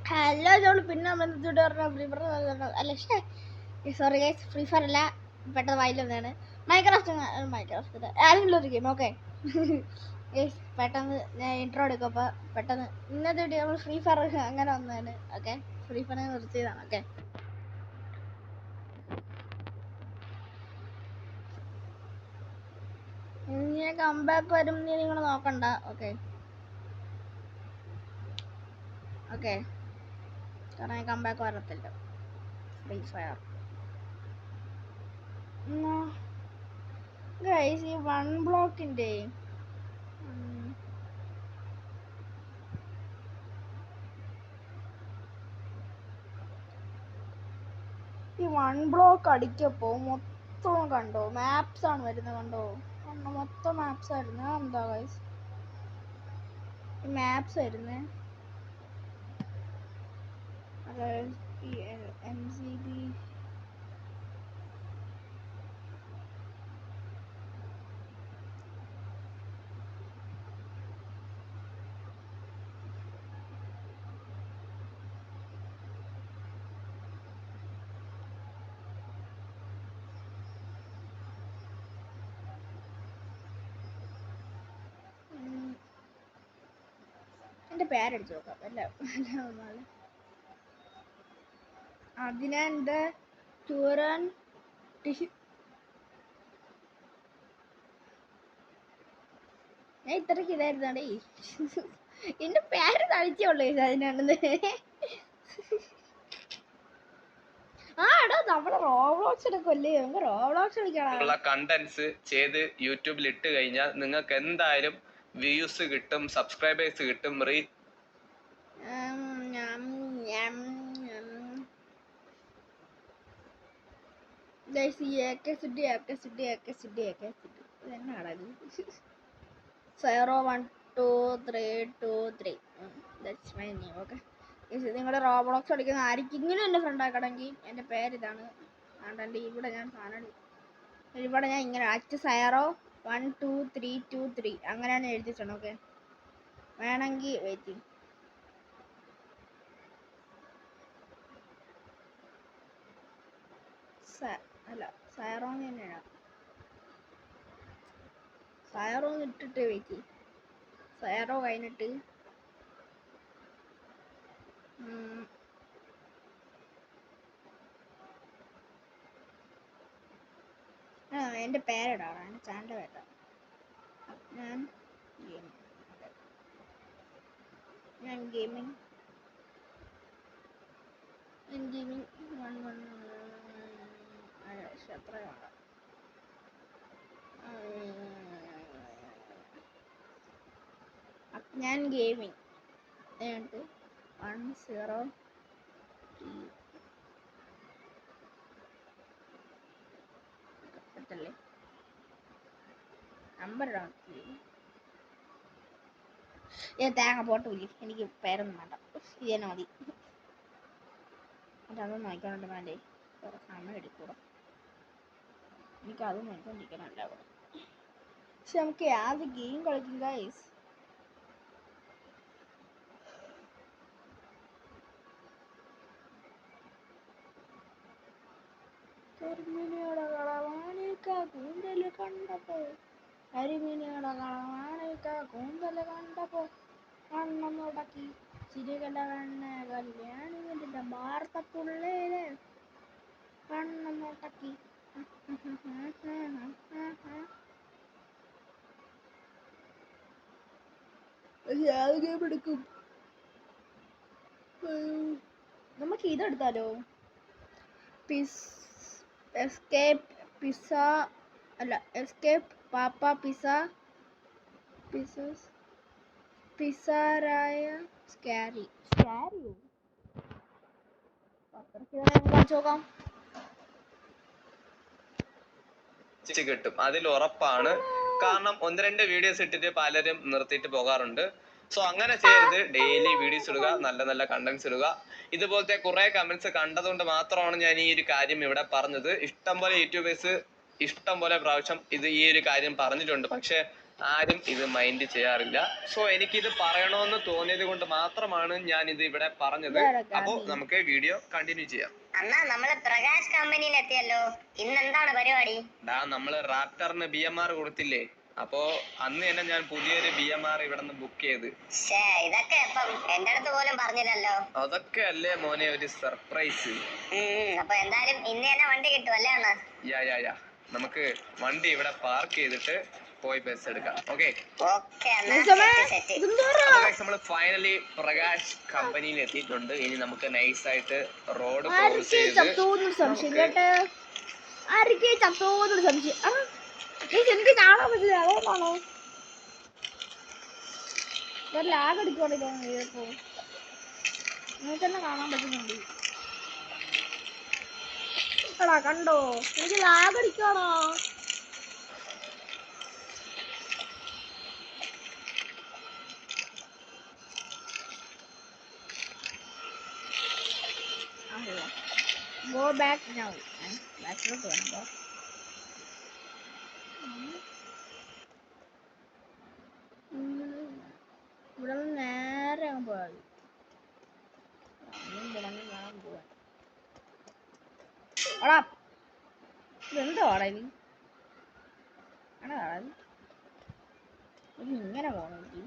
Hello ജോള് പിന്നെ അല്ല sorry guys, free fire അല്ല, പെട്ടെന്ന് വായിലൊന്നാണ് മൈക്രോസോഫ്റ്റ് ആരെങ്കിലും ഒരു ഗെയിം. ഓക്കെ ഗൈസ്, പെട്ടെന്ന് ഞാൻ ഇൻട്രോ എടുക്കും. അപ്പോൾ പെട്ടെന്ന് ഇന്നത്തെ വീഡിയോ നമ്മൾ ഫ്രീ ഫയർ അങ്ങനെ വന്നതാണ്. ഓക്കെ, ഫ്രീ ഫയർ നിർത്തിയതാണ്. ഓക്കെ, ഇനി കംബാക്ക് വരും, നീ നിങ്ങൾ നോക്കണ്ട. ഓക്കെ ഓക്കെ, കാരണം കംബാക്ക് വരത്തില്ല ഫ്രീ ഫയർ. ഗൈസ്, ഈ വൺ ബ്ലോക്കിൻ്റെ അടിക്കപ്പോ മൊത്തം കണ്ടോ, മാപ്സ് ആണ് വരുന്നത്. കണ്ടോ, മൊത്തം മാപ്സ് ആയിരുന്നു. എന്താ ഗൈസ് മാപ്സ് വരുന്നേ? അതായത് ഈ MCB എൻ്റെ പേരടിച്ച് നോക്കാം. അതിനെന്ത് ടൂറൻ ഞാൻ ഇത്രക്ക് ഇതായിരുന്നാടേ. എന്റെ പേര് തളിച്ചുള്ളൂ അതിനാണെന്ന്. നമ്മള് റോബ്ലോക്സ് എടുക്കല്ലേ, നമുക്ക് റോബ്ലോക്സ് കളിക്കണം. കണ്ടന്റ്സ് ചെയ്ത് യൂട്യൂബിൽ ഇട്ട് കഴിഞ്ഞാൽ നിങ്ങൾക്ക് എന്തായാലും വ്യൂസ് കിട്ടും, സബ്സ്ക്രൈബേഴ്സ് കിട്ടും, റീച്ച്. നിങ്ങളുടെ റോബ്ലോക്സ് കളിക്കുന്ന ആർക്കെങ്കിലും എന്നെ ഫ്രണ്ട് ആക്കണമെങ്കിൽ എൻ്റെ പേരിതാണ്. അതുകൊണ്ട് ഇവിടെ ഞാൻ സാധനം ഇവിടെ ഞാൻ ഇങ്ങനെ സയറോ 12323 അങ്ങനെയാണ് എഴുതിയിട്ടുണ്ട്. ഓക്കെ, വേണമെങ്കിൽ വെയിറ്റ് അല്ല സയറോന്ന് തന്നെയാണ്. സയറോന്ന് ഇട്ടിട്ട് വെയിറ്റ് സയറോ കഴിഞ്ഞിട്ട് എൻ്റെ പേരിടാണ്, എൻ്റെ ചാനലിൻ്റെ പേരിടാം. ഞാൻ ഗെയിമിങ് എത്രയാണ് ഞാൻ ഗെയിമിങ് 103 ല്ലേ നമ്പർ ഇടാൻ തേങ്ങ പോട്ട് വിളി. എനിക്ക് പേരൊന്നും വേണ്ട, ഇത് തന്നെ മതി. അതൊന്നും നോക്കിക്കൊണ്ടിട്ട് വേണ്ടേ, കുറെ സമയം എടുക്കൂടാ. എനിക്കത് നോക്കിക്കൊണ്ടിരിക്കണമല്ല അവിടെ. പക്ഷെ നമുക്ക് ആദ്യം ഗെയിം കളിക്കും ഗൈസ്. കരിമീനുകളുടെ കളവാണിക്ക കൂന്തല് കണ്ടപ്പോ, കരിമീനുകളുടെ കളവാണിക്ക കൂന്തല് കണ്ടപ്പോ കണ്ണം മുടക്കി ചിരികല കണ്ണ കല്യാണി വീട്ടിന്റെ വാർത്തപ്പുള്ളേര് കണ്ണം മുടക്കി. എടുക്കും. നമുക്ക് ഇതെടുത്താലോ, എസ്കേപ്പ് പിസ്സ അല്ല എസ്കേപ്പ് പാപ്പ പിസ്സാരായ സ്കാരിയോ നോക്കാം. കിട്ടും, അതിൽ ഉറപ്പാണ്. കാരണം 1-2 വീഡിയോസ് ഇട്ടിട്ട് പലരും നിർത്തിയിട്ട് പോകാറുണ്ട്. സോ അങ്ങനെ ചെയ്യരുത്. ഡെയിലി വീഡിയോസ് ഇടുക, നല്ല നല്ല കണ്ടന്റ്സ് ഇടുക. ഇതുപോലത്തെ കുറെ കമന്റ്സ് കണ്ടതുകൊണ്ട് മാത്രമാണ് ഞാൻ ഈ ഒരു കാര്യം ഇവിടെ പറഞ്ഞത്. ഇഷ്ടംപോലെ യൂട്യൂബേഴ്സ് ഇഷ്ടംപോലെ പ്രാവശ്യം ഈ ഒരു കാര്യം പറഞ്ഞിട്ടുണ്ട്. പക്ഷെ ആരും ഇത് മൈൻഡ് ചെയ്യാറില്ല. സോ എനിക്കിത് പറയണമെന്ന് തോന്നിയത് കൊണ്ട് മാത്രമാണ് ഞാൻ ഇത് ഇവിടെ പറഞ്ഞത്. അപ്പോ നമുക്ക് വീഡിയോ കണ്ടിന്യൂ ചെയ്യാം. അണ്ണാ നമ്മള് പ്രകാശ് കമ്പനിയിൽ എത്തിയല്ലോ. ഇന്ന് എന്താണ് പരിപാടി? നമ്മള് റാപ്റ്ററിന് BMR കൊടുത്തില്ലേ, അപ്പോ അന്ന് തന്നെ ഞാൻ പുതിയൊരു BMR ഇവിടെ നിന്ന് ബുക്ക് ചെയ്ത്. ഇതൊക്കെ എപ്പം? എന്റെ അടുത്ത് പോലും പറഞ്ഞില്ലല്ലോ. അതൊക്കെ അല്ലേ മോനെ ഒരു സർപ്രൈസ്. അപ്പൊ എന്തായാലും ഇന്ന് തന്നെ വണ്ടി കിട്ടും അല്ലേ അണ്ണാ? യാ നമുക്ക് വണ്ടി ഇവിടെ പാർക്ക് ചെയ്തിട്ട് പോയി ബസ് എടുക്കാം. ഓക്കെ, നമ്മള് ഫൈനലി പ്രകാശ് കമ്പനിയിൽ എത്തിയിട്ടുണ്ട്. ഇനി നമുക്ക് നൈസ് ആയിട്ട് റോഡ് ക്രോസ് ചെയ്ത് എനിക്ക് കാണാൻ പറ്റില്ല. അതുകൊണ്ടാണോ ലാഗ് അടിക്കുവാണല്ലോ. നിങ്ങൾക്ക് തന്നെ കാണാൻ പറ്റുന്നുണ്ട്. എടാ കണ്ടോ, എനിക്ക് ലാഗ് അടിക്കണോ? Go back now. ബാക്കിലോട്ട് വേണോ? ഇവിടെ നിന്ന് നേരെ പോയാൽ പോവാൻ. എടാ ഇതെന്തോ ആടാ ഇനി ഇങ്ങനെ പോകണം എനിക്ക്.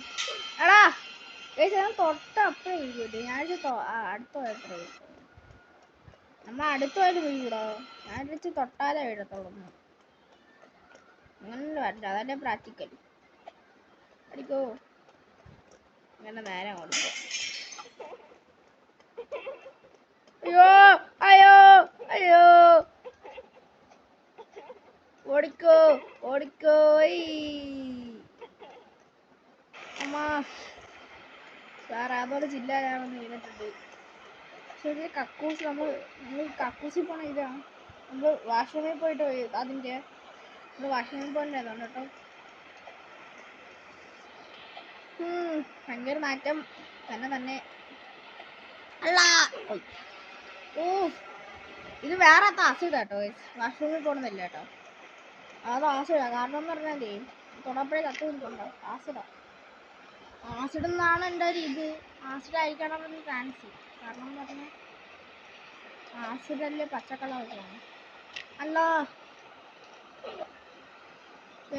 എടാ ഞാൻ തൊട്ട അപ്പഴേ വീഴും. ഞാൻ അടുത്ത എത്ര നമ്മൾ അടുത്തായിട്ട് വീഴൂടോ. ഞാൻ വെച്ച് തൊട്ടാലേ വീഴത്തുള്ളൂ. അങ്ങനെ വരണ്ട, അതല്ലേ പ്രാക്ടിക്കൽ. അടിക്കോ ഇങ്ങനെ നേരെ കൊടുക്കും. അയ്യോ അയ്യോ അയ്യോ, ഓടിക്കോ അമ്മ സാർ അതോടെ ജില്ലാണെന്ന് വീണിട്ടുണ്ട്. ശരി, കക്കൂസ് നമ്മൾ കക്കൂസിൽ പോണ ഇതാണ്. നമ്മൾ വാഷ്റൂമിൽ പോയിട്ട് അതിൻ്റെ നമ്മൾ വാഷ്റൂമിൽ പോകണ്ടേ അതുകൊണ്ട് കേട്ടോ. ഭയങ്കര നാറ്റം തന്നെ അല്ല. ഓ ഇത് വേറെ ആസിഡ് കേട്ടോ. വാഷ്റൂമിൽ പോകണമെന്നില്ല കേട്ടോ. അത് ആസിഡാണ്. കാരണം എന്ന് പറഞ്ഞാലേ തൊടപ്പോഴേ കത്തുകൊണ്ടോ ആസിഡ് എന്നാണ് എൻ്റെ ഒരു ഇത്. ആസിഡ് ആയിരിക്കണം എന്ന് ചാൻസ്. കാരണം എന്ന് പറഞ്ഞാൽ ആസിഡല്ലേ പച്ചക്കളർ അല്ല.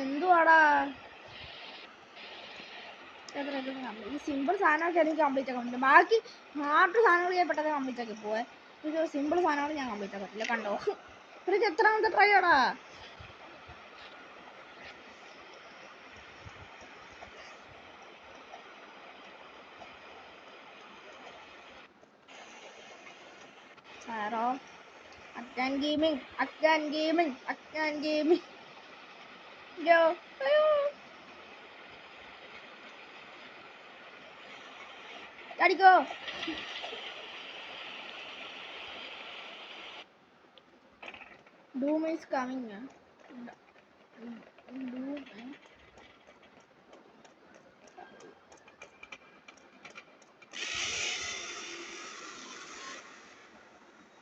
എന്തുവാടാ ഈ സിമ്പിൾ സാധനമൊക്കെ എനിക്ക് കംപ്ലീറ്റ് ആക്കാൻ പറ്റില്ല. ബാക്കി ഹാർഡ് സാധനങ്ങൾ ഞാൻ പെട്ടെന്ന് കംപ്ലീറ്റ് ആക്കി പോവേ. ഇത് സിമ്പിൾ സാധനങ്ങൾ ഞാൻ കംപ്ലീറ്റ് ആക്കാൻ പറ്റില്ല. കണ്ടോ, ഇതൊക്കെ എത്രാമത്തെ ട്രൈ ആടാ. സാറോ അക്യാൻ ഗെയിമിംഗ് അടിക്കോ. Doom is coming.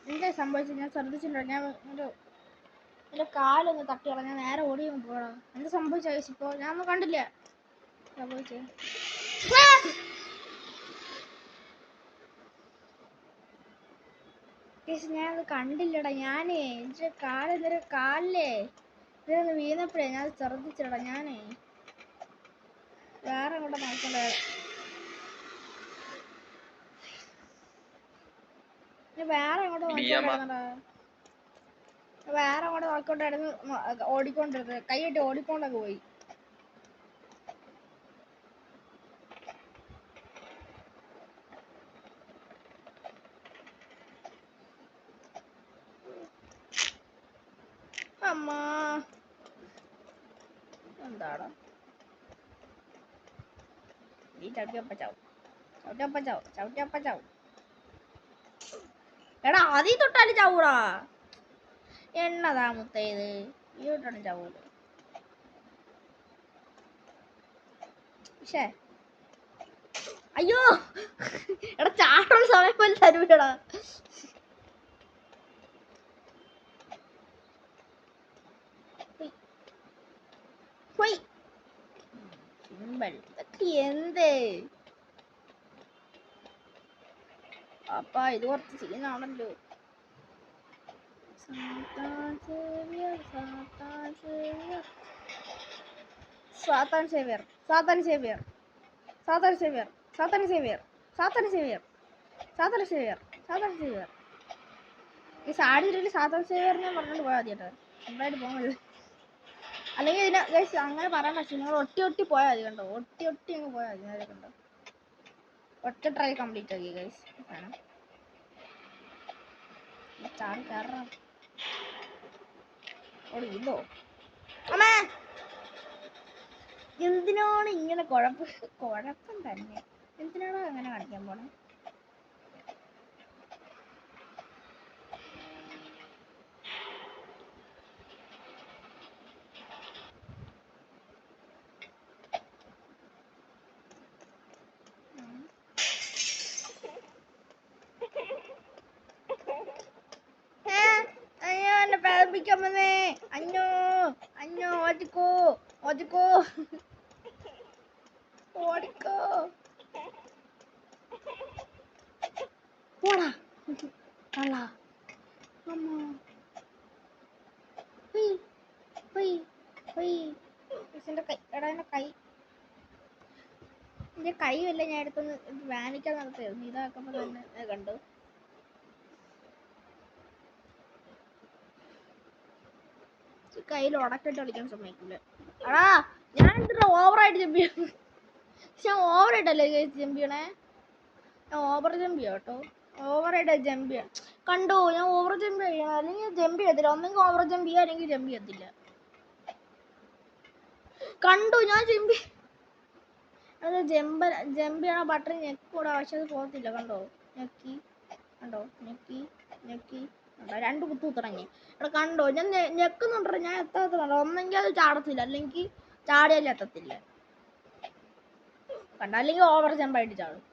എന്താ സംഭവിച്ചത്? ഞാൻ ശ്രദ്ധിച്ചിട്ടുണ്ടോ? ഞാൻ എൻ്റെ കാലൊന്ന് തട്ടി കളഞ്ഞാൽ നേരെ ഓടി പോകണം. എന്താ സംഭവിച്ച ഇപ്പോൾ? ഞാനൊന്നും കണ്ടില്ല സംഭവിച്ചത്. ഞാനത് കണ്ടില്ലടാ. ഞാനേ എൻ്റെ കാലിലേ ഇതൊന്ന് വീണപ്പോഴേ ഞാൻ ശ്രദ്ധിച്ചില്ലടാ. ഞാനേ വേറെ കൂടെ നോക്കണ്ടേ. വേറെ അങ്ങോട്ട് നോക്കിക്കൊണ്ടായിരുന്നു ഓടിക്കൊണ്ടിരുന്നത്. കൈയിട്ട് ഓടിക്കൊണ്ടൊക്കെ പോയി. അമ്മ എന്താണ് നീ ചവിട്ടിയപ്പ എടാ അതീ തൊട്ടാലും ചാവൂടാ. എന്നതാ മുത്തേത് ഈ തൊട്ടാണ് ചാവൂല. പക്ഷേ അയ്യോ എടാ ചാട്ടുള്ള സമയം പോലെ തരൂലടാ. പോയി സിമ്പിൾ. ഇതൊക്കെ എന്തേ അപ്പാ, ഇത് കുറച്ച് സീനാണല്ലോ. സാത്താൻ സേവിയർ, സാത്താൻ സേവിയർ, സാത്താൻ സേവിയർ, സാത്താൻ സേവിയർ, സാത്താൻ സേവിയർ, സാത്താൻ സേവിയർ, സാത്താൻ സേവിയർ, സാത്താൻ സേവിയർ, സാത്താൻ സേവിയർ. ഈ സാഡിയിൽ സാത്താൻ സേവിയറിനെ പറഞ്ഞിട്ട് പോയാൽ മതി കേട്ടോ. സിമ്പിളായിട്ട് പോകുന്നത്. അല്ലെങ്കിൽ ഇതിനെ ഗൈസ് അങ്ങനെ പറയാൻ പറ്റും. നിങ്ങൾ ഒട്ടി ഒട്ടി പോയാൽ മതി കണ്ടോ. ഒട്ടി ഒട്ടി അങ്ങ് പോയാൽ മതി. നേരെ കണ്ടോ. ഒറ്റ ട്രൈ കംപ്ലീറ്റ് ആക്കി ഗൈസ്. വേണം ചാടി കയറാം. ഇതോ അമ്മേ, എന്തിനാണ് ഇങ്ങനെ കുഴപ്പം തന്നെ. എന്തിനാണോ അങ്ങനെ കാണിക്കാൻ പോണേ? പേടിപ്പിക്കാമേ. അഞ്ഞോ അഞ്ഞോ, ഓടിക്കോ ഓടിക്കോ ഓടിക്കോ, പോടാ കള്ള അമ്മ. കൈ എടാ, എന്റെ കൈ, എന്റെ കൈ വല്ല ഞാൻ എടുത്തൊന്ന് വാനിക്കാൻ നടത്തിയായിരുന്നു. ഇതാക്കുമ്പോ തന്നെ കണ്ടു. കയ്യിൽ ഉടക്കിട്ട് കളിക്കാൻ സമ്മതിക്കില്ല. എടാ ഞാൻ എന്തിനാ ഓവറായിട്ട് ജമ്പ് ചെയ്യണം? ഞാൻ ഓവറായിട്ടല്ലേ ജമ്പ് ചെയ്യണേ? ഞാൻ ഓവർ ജമ്പ് ചെയ്യാം കേട്ടോ. ഓവറായിട്ട് ജമ്പ് ചെയ്യാം കണ്ടോ. ഞാൻ ഓവർ ജമ്പ് ചെയ്യണം, അല്ലെങ്കിൽ ജമ്പ് ചെയ്യത്തില്ല. ഒന്നെങ്കിൽ ഓവർ ജമ്പ് ചെയ്യുക, അല്ലെങ്കിൽ ജമ്പ് ചെയ്യത്തില്ല. കണ്ടു ഞാൻ ജമ്പ് അത് ജമ്പ് ചെയ്യണ ബട്ടൺ ഞെക്കൂടാ, പക്ഷെ അത് പോകത്തില്ല. കണ്ടോ ഞെക്കി, കണ്ടോ ഞെക്കി ഞെക്കി, രണ്ട് കുത്തു തുടങ്ങി. ഇവിടെ കണ്ടോ ഞാൻ ഞെക്കുന്നുണ്ടോ, ഞാൻ എത്താത്തതുണ്ടോ. ഒന്നെങ്കിൽ അത് ചാടത്തില്ല, അല്ലെങ്കിൽ ചാടിയാലും എത്തത്തില്ല. കണ്ടോ, അല്ലെങ്കിൽ ഓവർ ജമ്പായിട്ട് ചാടും.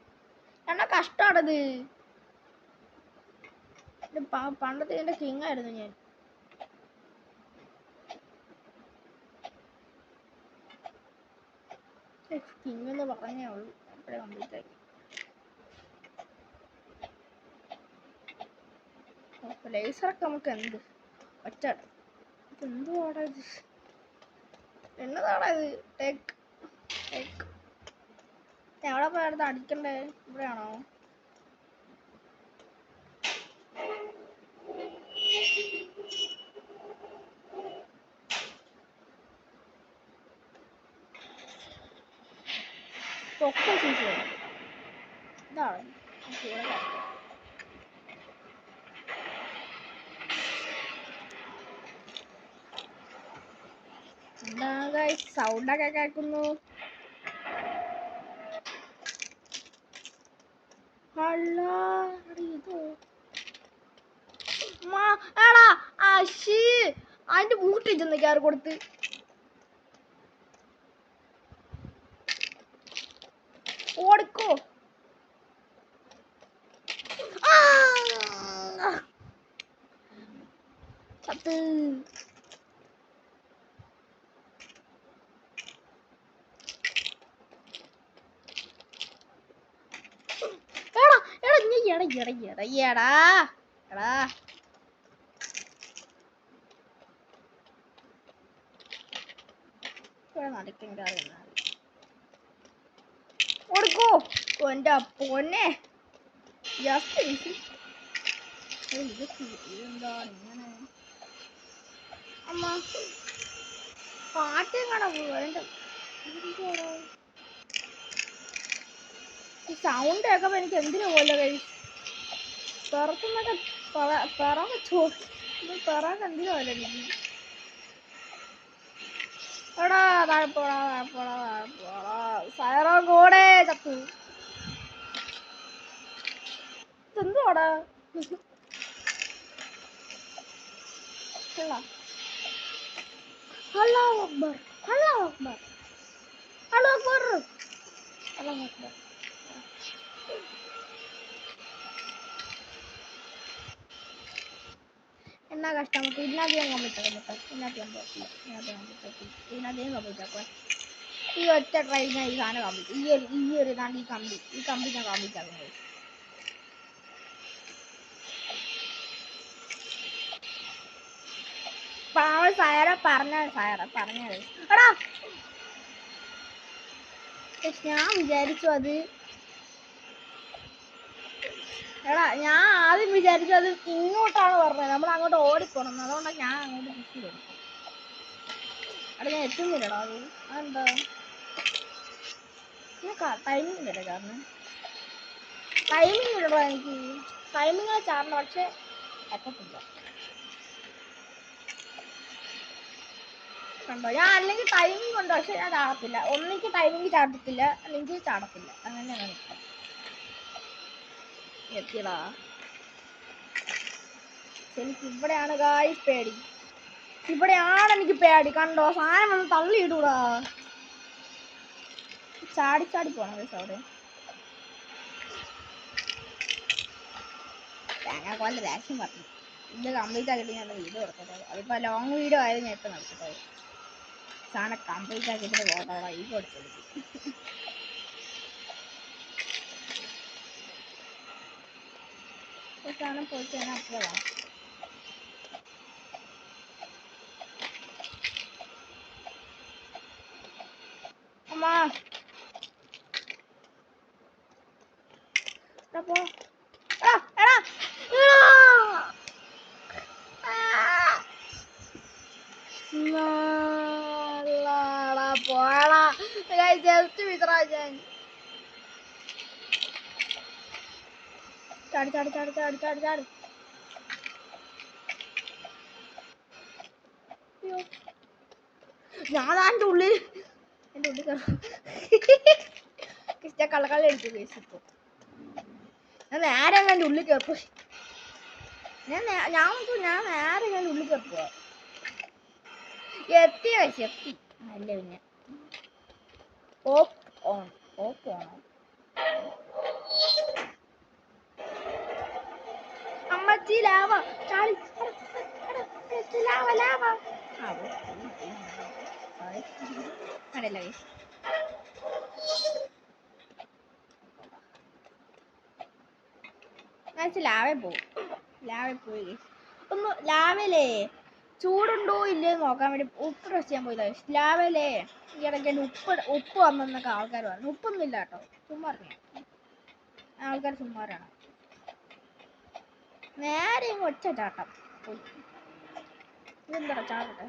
എന്നാ കഷ്ടാണത്. പണ്ടത്തെ ഇതിന്റെ കിങ് ആയിരുന്നു ഞാൻ. കിങ് എന്ന് പറഞ്ഞേ ഉള്ളൂ, അപ്പോഴേ കംപ്ലീറ്റ് ആക്കി. ലേസറൊക്കെ നമുക്ക് എന്ത് ഒറ്റ എന്തുവാടാ ഇത്, എന്നതാടാ ഇത്. ടെക് ടെക് എവിടെ പോയടുത്ത് അടിക്കണ്ടേ? ഇവിടെയാണോ? ഇതാണ് എന്താ സൗണ്ടൊക്കെ കേൾക്കുന്നു. എടാ അശി അതിന്റെ മൂട്ടി ചെന്ന് കയറി കൊടുത്ത്. ഓടിക്കോ ചത്ത്. എടാ ഓടിക്കോ എന്റെ പൊന്നെ. എന്താണ് ഇങ്ങനെ അമ്മ പാട്ടേം കാണാൻ പോവാ. ഈ സൗണ്ട് കേൾക്കുമ്പോ എനിക്ക് എന്തിനു പോലെ കഴി പിറത്തുന്നൊക്കെ പിറക്ക് എന്തിനു പോലെ എനിക്ക്. എടാ താഴെപ്പോടാ സൈറോ കൂടെ ചത്തു. ഇതെന്തുവാടാ അല്ലാഹു അക്ബർ അല്ലാഹു അക്ബർ അല്ലാഹു അക്ബർ അല്ലാഹു അക്ബർ. എന്നാ കഷ്ടം. നമുക്ക് ഇതിനകത്ത് ഞാൻ കംപ്ലീറ്റ് ആക്കാം. ഇതിനകത്ത് ഞാൻ കംപ്ലീറ്റ് ആക്കുവേ. ഈ ഒറ്റ ട്രൈ ഞാൻ ഈ സാധനം കംപ്ലീറ്റ് ഈ ഒരു ഇതാണ് ഈ കമ്പി ഞാൻ കംപ്ലീറ്റ് ആക്കുന്നത്. സയറ പറഞ്ഞത് എടാ ഞാൻ വിചാരിച്ചു അത് എടാ ഞാൻ ആദ്യം വിചാരിച്ചു അത് ഇങ്ങോട്ടാണ് പറഞ്ഞത്, നമ്മൾ അങ്ങോട്ട് ഓടിപ്പോണം. അതുകൊണ്ടാണ് ഞാൻ അങ്ങോട്ട് പുഷ് ചെയ്തു. എടാ ഞാൻ എത്തുന്നില്ലടാ അത് അതെന്താ ടൈമിംഗ് ഇല്ലടാ കാരണം ടൈമിംഗ് ഇല്ലടാ എനിക്ക് ടൈമിംഗ് ചാടണം പക്ഷെ എത്തത്തില്ല. കണ്ടോ ഞാൻ അല്ലെങ്കിൽ ടൈമിംഗ് ഉണ്ട് പക്ഷെ ഞാൻ ചാടത്തില്ല. ഒന്നിക്ക് ടൈമിംഗ് ചാടത്തില്ല അല്ലെങ്കിൽ ചാടത്തില്ല, അങ്ങനെയാണ് നിൽക്കാം. എത്തിയടാ എനിക്ക് ഇവിടെയാണ് ഗായ്സ് പേടി, ഇവിടെയാണ് എനിക്ക് പേടി. കണ്ടോ സാധനം വന്ന് തള്ളിയിടൂടാ. ചാടി പോണം ഗൈസ് അവിടെ. ഞാൻ കൊല്ല രാഷ്യം പറഞ്ഞു ഇത് കംപ്ലീറ്റ് ആക്കിയിട്ട് ഞാൻ വീഡിയോ കൊടുക്കട്ടോ. അതിപ്പോൾ ലോങ് വീഡിയോ ആയിരുന്നു ഞാൻ ഇപ്പം നടക്കട്ടോ. സാധനം കംപ്ലീറ്റ് ആക്കിയിട്ട് പോകട്ടോ ഈ കൊടുത്തെടുക്കും. സാധനം പോയിട്ട് ഞാൻ അപ്പോഴാണ് അമ്മ പോ പോടാ ജസ്റ്റ് വിചാരിച്ചാൽ ചാടി ഞാൻ എൻ്റെ ഉള്ളിൽ കള്ളക്കള്ളി അടിച്ചു കേസിപ്പോ ഞാൻ നേരെ എൻ്റെ ഉള്ളിൽ കയറിപ്പോ. ഞാൻ നേരെ ഞാൻ ഉള്ളിൽ കയറിപ്പോവാ. എത്തി അല്ല പിന്നെ ഓപ്പ് ഓണോ അമ്മച്ചി ലാവ ചാടി ലാവ കണ്ടല്ലേ ലാവേ പോയി ഒന്ന് ലാവലേ ചൂടുണ്ടോ ഇല്ലേ നോക്കാൻ വേണ്ടി ഉപ്പ് ഡ്രസ് ചെയ്യാൻ പോയില്ല. ലാവലേ ഈ ഇടയ്ക്ക് ഉപ്പ് വന്നെന്നൊക്കെ ആൾക്കാർ പറഞ്ഞു. ഉപ്പൊന്നും ഇല്ല കേട്ടോ, ചുമ്മാ ആൾക്കാർ ചുമ്മാറാണ്. നേരെ ഒറ്റ ചാട്ടം പോയി. ഇതെന്താ ചാടട്ടെ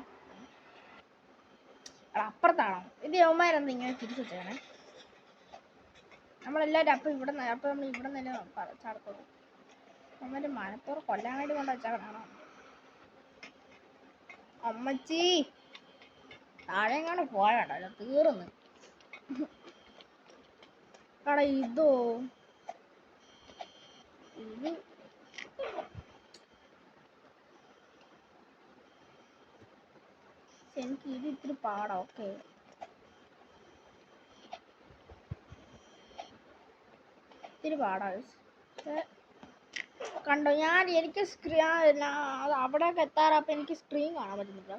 അപ്പുറത്താണോ ഇത്? യവന്മാരെന്താ ഇങ്ങനെ തിരിച്ചു വെച്ചേക്കണേ? നമ്മളെല്ലാവരും അപ്പം നമ്മൾ ഇവിടെ തന്നെ ചാടത്തോളൂ. അമ്മൻ്റെ മനപ്പൂർ കൊല്ലാൻ വേണ്ടി കൊണ്ട് വെച്ചാൽ കാണാം. അമ്മച്ചി താഴെങ്ങാണ്ട് പോയാടല്ലോ തീർന്ന്. കട ഇതോ ഇത് എനിക്ക് ഇത് ഇത്തിരി പാടാ. ഓക്കെ ഇത്തിരി പാടാ കണ്ടോ. എനിക്ക് അവിടെയൊക്കെ എത്താറപ്പം എനിക്ക് സ്ക്രീൻ കാണാൻ പറ്റുന്നില്ല.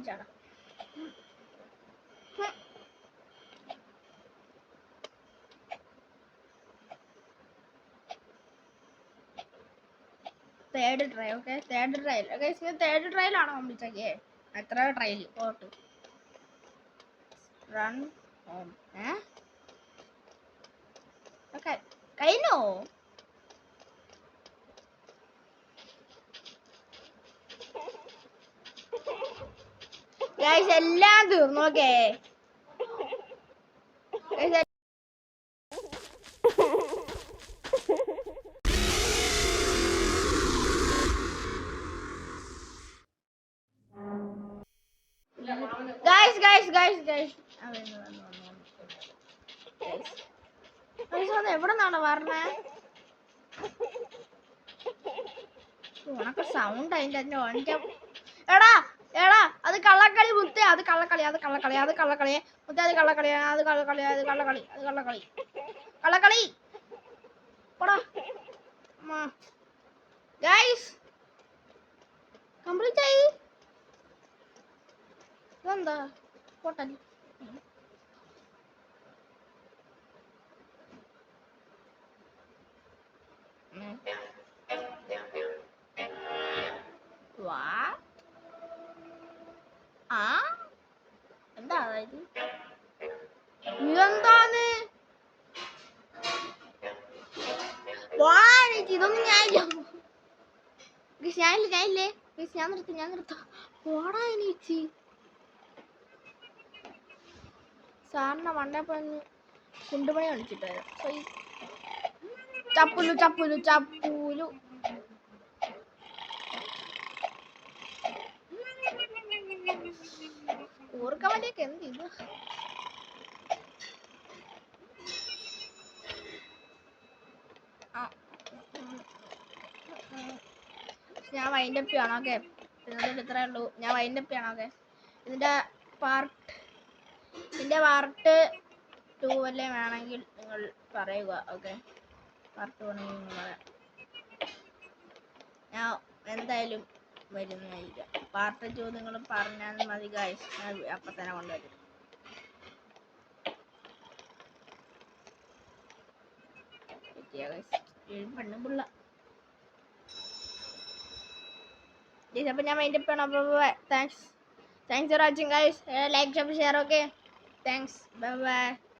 ചാടാ തേർഡ് ട്രൈ. ഓക്കെ തേർഡ് ട്രയലാണോ കംപ്ലീറ്റ് ആക്കിയേ? എത്ര ട്രയൽ പോട്ട് റൺ ഹോം ഓക്കെ കഴിഞ്ഞോ? എല്ലാം തീർന്നു. ഓക്കെ എവിടെ നിന്നാണ് പറഞ്ഞേ? ഉണക്ക സൗണ്ട് അതിന്റെ എടാ അത് കള്ളക്കളി മുത്തേ, അത് കള്ളക്കളി മുത്തേ, അത് കള്ളക്കളി പോടാ. ഗൈസ് കംപ്ലീറ്റ് ആയി. ഇതെന്താ പോട്ടെ. എന്താ അതായത് ഇതെന്താന്ന് ഇതൊന്നും ഞാനില്ല. ഞാനില്ലേ ഞാൻ നിർത്താം. പോടാ എനിക്ക് സാറിന്റെ മണ്ടപ്പണി കുണ്ടുപണി കളിച്ചിട്ട് വരാം. ചപ്പൂലു ഓർക്കാൻ വേണ്ടിയൊക്കെ എന്ത് ഇത്. ഞാൻ വൈൻഡപ്പ് ചെയ്യണം. ഓക്കെ, ഇത്രേ ഉള്ളൂ. ഞാൻ വൈൻഡപ്പ് ചെയ്യണം. ഓക്കെ, ഇതിന്റെ പാർട്ട് 2 അല്ലേ വേണമെങ്കിൽ നിങ്ങൾ പറയുക. ഓക്കെ, പാർട്ട് 2 ആണെങ്കിൽ നിങ്ങൾ പറയാം. ഞാൻ എന്തായാലും വരുന്നതായിരിക്കാം. പാർട്ട് 2 നിങ്ങൾ പറഞ്ഞാൽ മതി ഗൈസ്, ഞാൻ അപ്പം തന്നെ കൊണ്ടുവരും. പെണ്ണും പിള്ള അപ്പം ഞാൻ മൈൻഡ് അപ്പ് ചെയ്യണം. Thanks for watching guys. Like share. Okay, thanks. By.